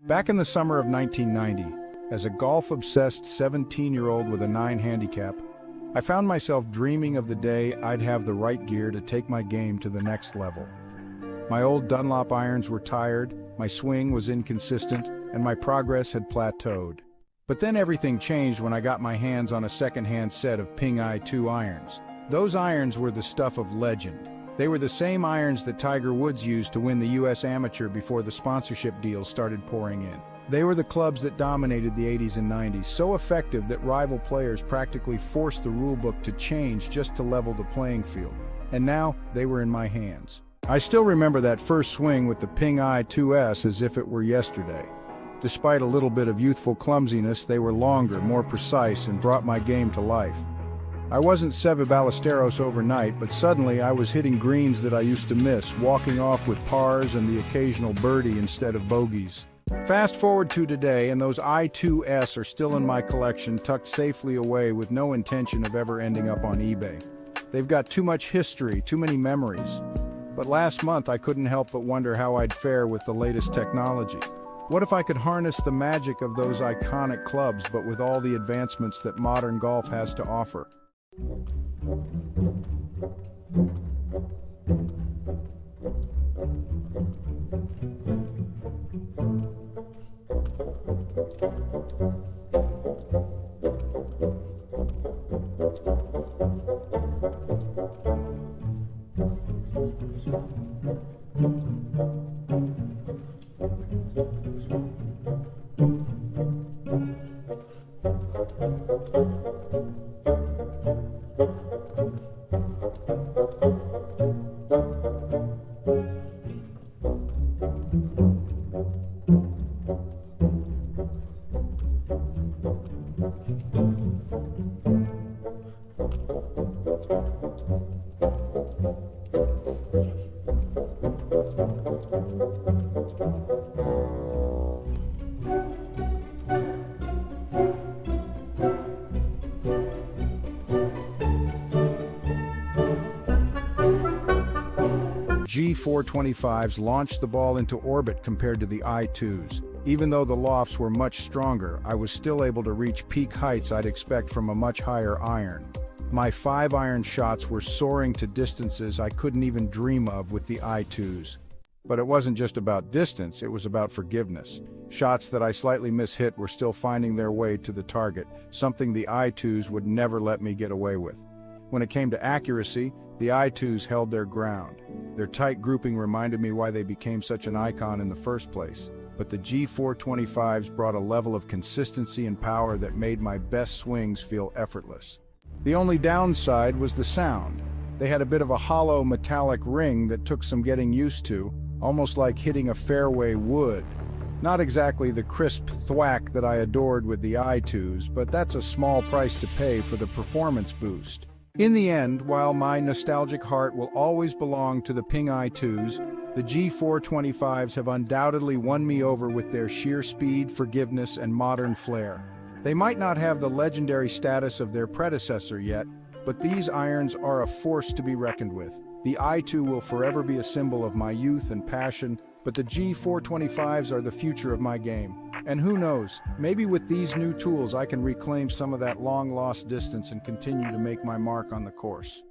Back in the summer of 1990, as a golf-obsessed 17-year-old with a 9 handicap, I found myself dreaming of the day I'd have the right gear to take my game to the next level. My old Dunlop irons were tired, my swing was inconsistent, and my progress had plateaued. But then everything changed when I got my hands on a second-hand set of Ping G425 irons. Those irons were the stuff of legend. They were the same irons that Tiger Woods used to win the US Amateur before the sponsorship deals started pouring in. They were the clubs that dominated the 80s and 90s, so effective that rival players practically forced the rulebook to change just to level the playing field. And now, they were in my hands. I still remember that first swing with the Ping G2S as if it were yesterday. Despite a little bit of youthful clumsiness, they were longer, more precise, and brought my game to life. I wasn't Seve Ballesteros overnight, but suddenly I was hitting greens that I used to miss, walking off with pars and the occasional birdie instead of bogeys. Fast forward to today, and those I2S are still in my collection, tucked safely away with no intention of ever ending up on eBay. They've got too much history, too many memories. But last month I couldn't help but wonder how I'd fare with the latest technology. What if I could harness the magic of those iconic clubs, but with all the advancements that modern golf has to offer? G425s launched the ball into orbit compared to the I2s. Even though the lofts were much stronger, I was still able to reach peak heights I'd expect from a much higher iron. My 5-iron shots were soaring to distances I couldn't even dream of with the I2s. But it wasn't just about distance, it was about forgiveness. Shots that I slightly mishit were still finding their way to the target, something the I2s would never let me get away with. When it came to accuracy, the I2s held their ground. Their tight grouping reminded me why they became such an icon in the first place. But the G425s brought a level of consistency and power that made my best swings feel effortless. The only downside was the sound. They had a bit of a hollow metallic ring that took some getting used to, almost like hitting a fairway wood. Not exactly the crisp thwack that I adored with the I2s, but that's a small price to pay for the performance boost. In the end, while my nostalgic heart will always belong to the Ping G2s, the G425s have undoubtedly won me over with their sheer speed, forgiveness, and modern flair. They might not have the legendary status of their predecessor yet, but these irons are a force to be reckoned with. The I2 will forever be a symbol of my youth and passion, but the G425s are the future of my game. And who knows, maybe with these new tools I can reclaim some of that long-lost distance and continue to make my mark on the course.